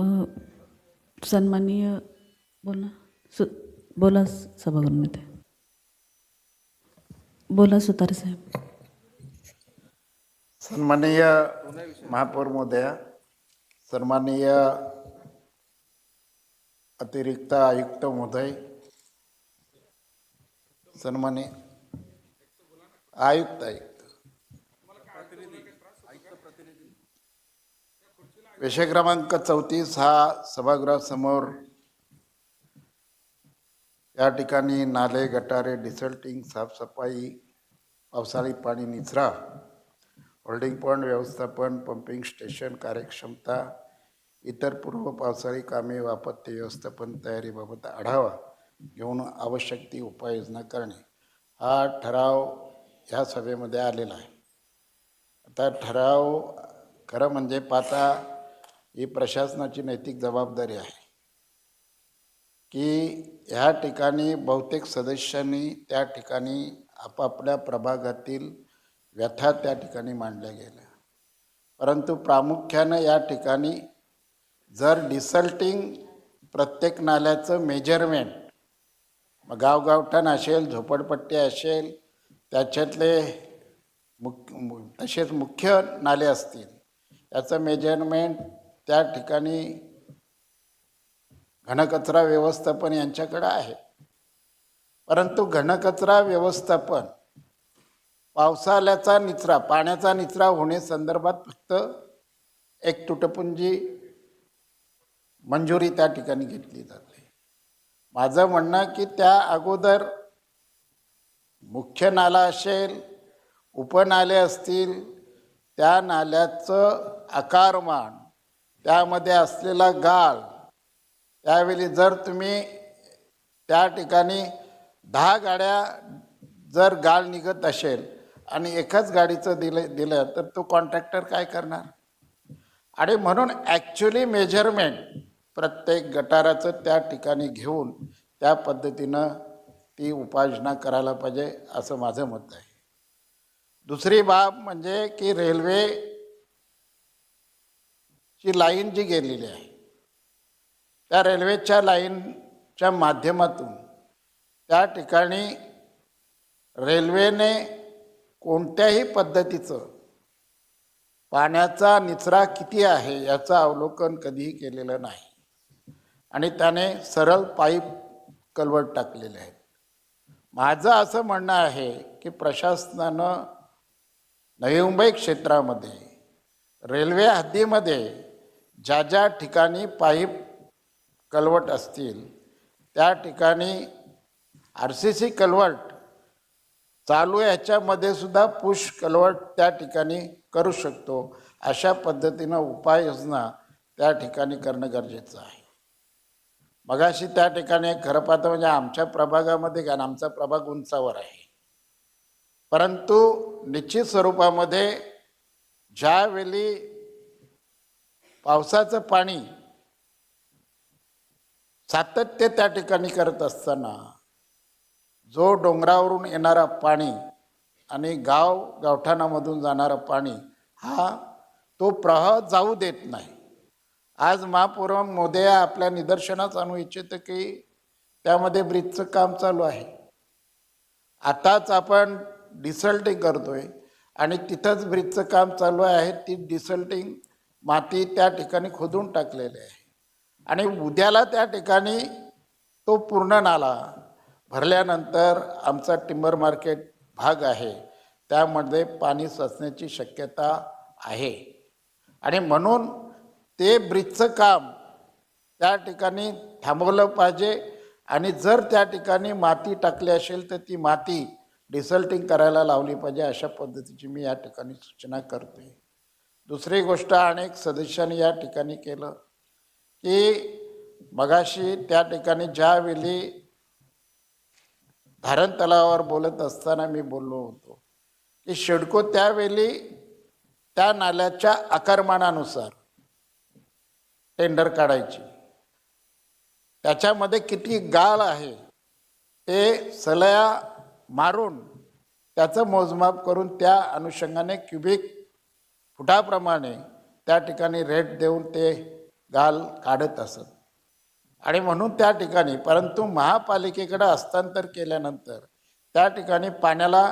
अ, सन्माननीय बोला सु बोला सभागृह नेते बोला सुतार साहेब. सन्माननीय महापौर महोदय, सन्माननीय अतिरिक्त आयुक्त महोदय, सन्माननीय आयुक्त विषय क्रमांक 34 हा सभागृहासमोर या ठिकाणी नाले, गटारे, डिसल्टिंग, साफसफाई, पावसाळी पाणी निचरा, होल्डिंग पॉइंट व्यवस्थापन, पंपिंग स्टेशन कार्यक्षमता, इतर पूर्व पावसाळी कामे व आपत्ती व्यवस्थापन तयारीबाबत आढावा घेऊन आवश्यक ती उपाययोजना करणे हा ठराव ह्या सभेमध्ये आलेला आहे. आता ठराव खरं म्हणजे पाहता ही प्रशासनाची नैतिक जबाबदारी आहे की ह्या ठिकाणी बहुतेक सदस्यांनी त्या ठिकाणी आपापल्या प्रभागातील व्यथा त्या ठिकाणी मांडल्या गेल्या, परंतु प्रामुख्यानं या ठिकाणी जर डिसल्टिंग प्रत्येक नाल्याचं मेजरमेंट गावगावठाण असेल, झोपडपट्टी असेल, त्याच्यातले तसेच मुख्य नाले असतील, याचं मेजरमेंट त्या ठिकाणी घनकचरा व्यवस्थापन यांच्याकडे आहे. परंतु घनकचरा व्यवस्थापन पावसाळ्याचा निचरा, पाण्याचा निचरा होणे संदर्भात फक्त एक तुटपुंजी मंजुरी त्या ठिकाणी घेतली जाते. माझं म्हणणं की त्या अगोदर मुख्य नाला असेल, उपनाले असतील, त्या नाल्याचं आकारमान, त्यामध्ये असलेला गाळ, त्यावेळी जर तुम्ही त्या ठिकाणी 10 गाड्या जर गाळ निघत असेल आणि एकाच गाडीचं दिलं तर तो कॉन्ट्रॅक्टर काय करणार? आणि म्हणून ॲक्च्युली मेजरमेंट प्रत्येक गटाराचं त्या ठिकाणी घेऊन त्या पद्धतीनं ती उपाययोजना करायला पाहिजे असं माझं मत आहे. दुसरी बाब म्हणजे की रेल्वेची लाईन जी गेलेली आहे, त्या रेल्वेच्या लाईनच्या माध्यमातून त्या ठिकाणी रेल्वेने कोणत्याही पद्धतीचं पाण्याचा निचरा किती आहे याचं अवलोकन कधीही केलेलं नाही आणि त्याने सरळ पाईप कल्वर्ट टाकलेले आहेत. माझं असं म्हणणं आहे की प्रशासनानं नवी मुंबई क्षेत्रामध्ये रेल्वे हद्दीमध्ये ज्या ज्या ठिकाणी पाईप कल्वर्ट असतील त्या ठिकाणी RCC कल्वर्ट चालू ह्याच्यामध्ये सुद्धा पुश कल्वर्ट त्या ठिकाणी करू शकतो. अशा पद्धतीनं उपाययोजना त्या ठिकाणी करणं गरजेचं आहे. मगाशी त्या ठिकाणी खरं पाहतं म्हणजे आमच्या प्रभागामध्ये, कारण आमचा प्रभाग उंचावर आहे, परंतु निश्चित स्वरूपामध्ये ज्यावेळी पावसाचं पाणी सातत्य त्या ठिकाणी करत असताना जो डोंगरावरून येणारा पाणी आणि गावठाणामधून जाणारा पाणी हा तो प्रवाह जाऊ देत नाही. आज महापौर महोदय आपल्या निदर्शनास आणू इच्छित की त्यामध्ये ब्रिजचं काम चालू आहे. आताच आपण डिसल्टिंग करतोय आणि तिथंच ब्रिजचं काम चालू आहे. ती डिसल्टिंग माती त्या ठिकाणी खोदून टाकलेली आहे आणि उद्याला त्या ठिकाणी तो पूर्ण नाला भरल्यानंतर आमचा टिंबर मार्केट भाग आहे, त्यामध्ये पाणी साचण्याची शक्यता आहे आणि म्हणून ते ब्रिजचं काम त्या ठिकाणी थांबवलं पाहिजे आणि जर त्या ठिकाणी माती टाकली असेल तर ती माती डिसल्टिंग करायला लावली पाहिजे. अशा पद्धतीची मी या ठिकाणी सूचना करतोय. दुसरी गोष्ट अनेक सदस्यांनी या ठिकाणी केलं की मगाशी त्या ठिकाणी ज्यावेळी धारण तलावावर बोलत असताना मी बोललो होतो की सिडको त्यावेळी त्या नाल्याच्या आकारमानानुसार टेंडर काढायची, त्याच्यामध्ये किती गाळ आहे ते सलया मारून त्याचं मोजमाप करून त्या अनुषंगाने क्युबिक फुटाप्रमाणे त्या ठिकाणी रेट देऊन ते गाल काढत असत. आणि म्हणून त्या ठिकाणी, परंतु महापालिकेकडे हस्तांतर केल्यानंतर त्या ठिकाणी पाण्याला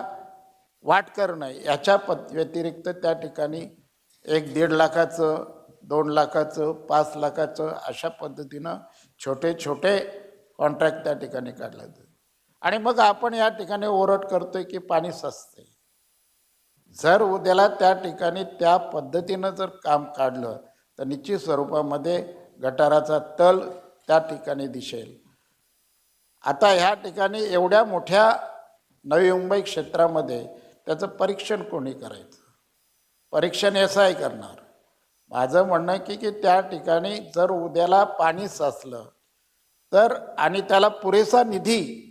वाट करणं याच्या व्यतिरिक्त त्या ठिकाणी 1-1.5 लाखाचं, 2 लाखाचं, 5 लाखाचं अशा पद्धतीनं छोटे छोटे कॉन्ट्रॅक्ट त्या ठिकाणी काढले जातात. आणि मग आपण या ठिकाणी ओरड करतोय की पाणी सस्ते. जर उद्याला त्या ठिकाणी त्या पद्धतीनं जर काम काढलं तर निश्चित स्वरूपामध्ये गटाराचा तल त्या ठिकाणी दिसेल. आता ह्या ठिकाणी एवढ्या मोठ्या नवी मुंबई क्षेत्रामध्ये त्याचं परीक्षण कोणी करायचं? परीक्षण SI करणार. माझं म्हणणं की त्या ठिकाणी जर उद्याला पाणी साचलं तर आणि त्याला पुरेसा निधी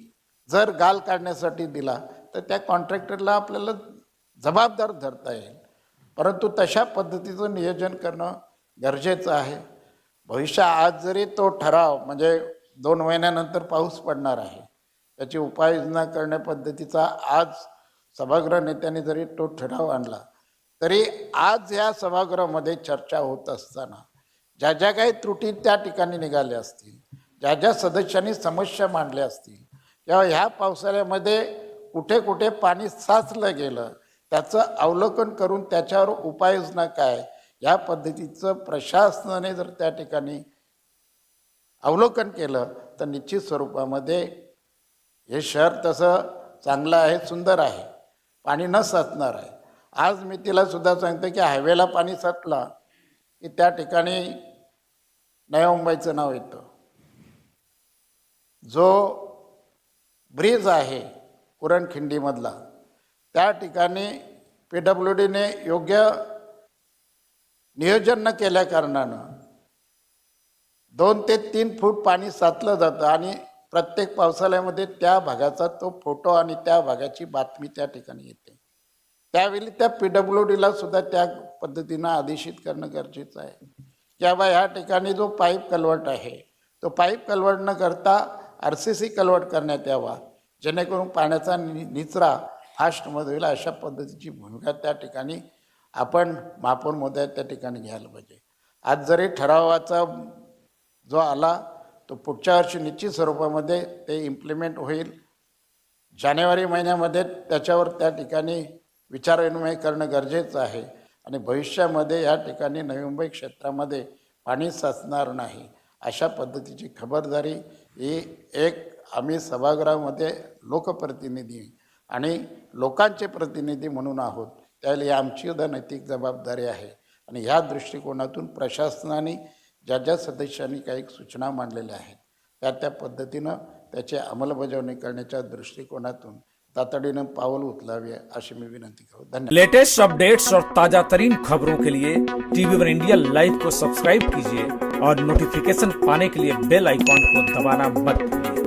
जर गाल काढण्यासाठी दिला तर त्या कॉन्ट्रॅक्टरला आपल्याला जबाबदार धरता येईल. परंतु तशा पद्धतीचं नियोजन करणं गरजेचं आहे. भविष्य आज जरी तो ठराव म्हणजे 2 महिन्यानंतर पाऊस पडणार आहे, त्याची उपाययोजना करण्या पद्धतीचा आज सभागृह नेत्यांनी जरी तो ठराव आणला तरी आज या सभागृहामध्ये चर्चा होत असताना ज्या ज्या काही त्रुटी त्या ठिकाणी निघाल्या असतील, ज्या ज्या सदस्यांनी समस्या मांडल्या असतील किंवा ह्या पावसाळ्यामध्ये कुठे कुठे पाणी साचलं गेलं त्याचं अवलोकन करून त्याच्यावर उपाययोजना काय या पद्धतीचं प्रशासनाने जर त्या ठिकाणी अवलोकन केलं तर निश्चित स्वरूपामध्ये हे शहर तसं चांगलं आहे, सुंदर आहे, पाणी न साचणार आहे. आज मी तिला सुद्धा सांगतो की हायवेला पाणी साचला की त्या ठिकाणी नवी मुंबईचं नाव येतं. जो ब्रिज आहे पुरणखिंडीमधला त्या ठिकाणी PWDने योग्य नियोजन न केल्या कारणानं 2 ते 3 फूट पाणी साचलं जातं आणि प्रत्येक पावसाळ्यामध्ये त्या भागाचा तो फोटो आणि त्या भागाची बातमी त्या ठिकाणी येते. त्यावेळी त्या PWDला सुद्धा त्या पद्धतीनं आदेशित करणं गरजेचं आहे की बाबा ह्या ठिकाणी जो पाईप कलवट आहे तो पाईप कलवट न करता RCC कलवट करण्यात यावा जेणेकरून पाण्याचा निचरा फास्टमध्ये होईल. अशा पद्धतीची भूमिका त्या ठिकाणी आपण महापौर महोदय त्या ठिकाणी घ्यायला पाहिजे. आज जरी ठरावाचा जो आला तो पुढच्या वर्षी निश्चित स्वरूपामध्ये ते इम्प्लिमेंट होईल. जानेवारी महिन्यामध्ये त्याच्यावर त्या ठिकाणी विचारविनिमय करणं गरजेचं आहे आणि भविष्यामध्ये या ठिकाणी नवी मुंबई क्षेत्रामध्ये पाणी साचणार नाही अशा पद्धतीची खबरदारी ही आम्ही सभागृहामध्ये लोकप्रतिनिधी आणि लोकांचे प्रतिनिधी म्हणून आहोत त्यावेळी आमची सुद्धा नैतिक जबाबदारी आहे. आणि ह्या दृष्टिकोनातून प्रशासनाने ज्या ज्या सदस्यांनी काही सूचना मांडलेल्या आहेत त्या पद्धतीनं त्याची अंमलबजावणी करण्याच्या दृष्टिकोनातून तातडीनं पाऊल उचलावे अशी मी विनंती करू. धन्यवाद. लेटेस्ट अपडेट्स और ताजा तरीन खबरों के लिए TV1 इंडिया लाइव को सब्सक्राइब कीजिए और नोटिफिकेशन पाने के लिए बेल आइकॉन को दबाना मत भूलिए.